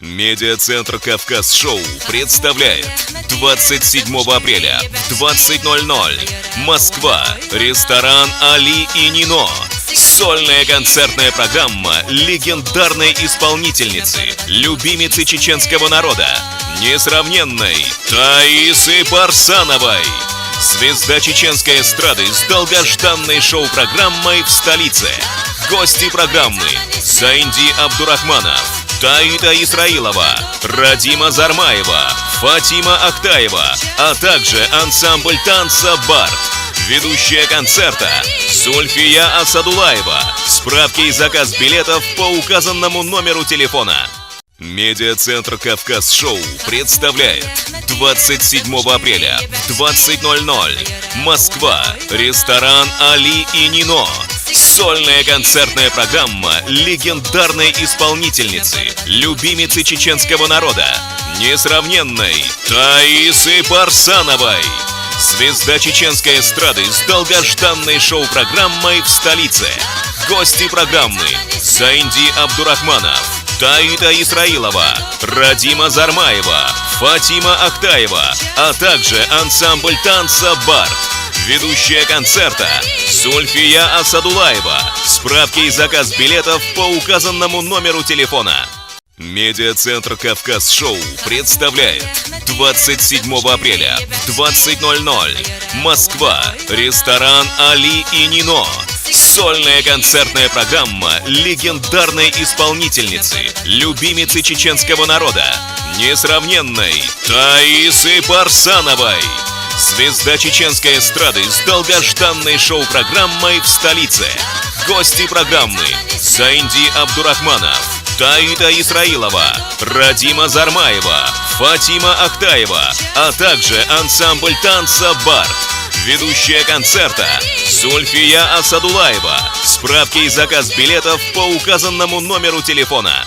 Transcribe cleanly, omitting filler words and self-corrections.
Медиацентр «Кавказ-шоу» представляет 27 апреля в 20:00 Москва, ресторан «Али и Нино». Сольная концертная программа легендарной исполнительницы, любимицы чеченского народа, несравненной Таисы Парсановой. Звезда чеченской эстрады с долгожданной шоу-программой в столице. Гости программы: Заинди Абдурахманов, Таита Исраилова, Радима Зармаева, Фатима Актаева, а также ансамбль танца «Бард». Ведущая концерта Зульфия Асадулаева. Справки и заказ билетов по указанному номеру телефона. Медиацентр «Кавказ-шоу» представляет 27 апреля в 20:00 Москва, ресторан «Али и Нино». Сольная концертная программа легендарной исполнительницы, любимицы чеченского народа, несравненной Таисы Парсановой. Звезда чеченской эстрады с долгожданной шоу-программой в столице. Гости программы: Заинди Абдурахманов, Таита Исраилова, Радима Зармаева, Фатима Актаева, а также ансамбль танца «Бард». Ведущая концерта Зульфия Асадулаева. Справки и заказ билетов по указанному номеру телефона. Медиацентр «Кавказ-шоу» представляет 27 апреля в 20:00 Москва, ресторан «Али и Нино». Сольная концертная программа легендарной исполнительницы, любимицы чеченского народа, несравненной Таисы Парсановой. Звезда чеченской эстрады с долгожданной шоу-программой в столице. Гости программы: Заинди Абдурахманов, Таита Исраилова, Радима Зармаева, Фатима Актаева, а также ансамбль танца «Бард». Ведущая концерта Зульфия Асадулаева. Справки и заказ билетов по указанному номеру телефона.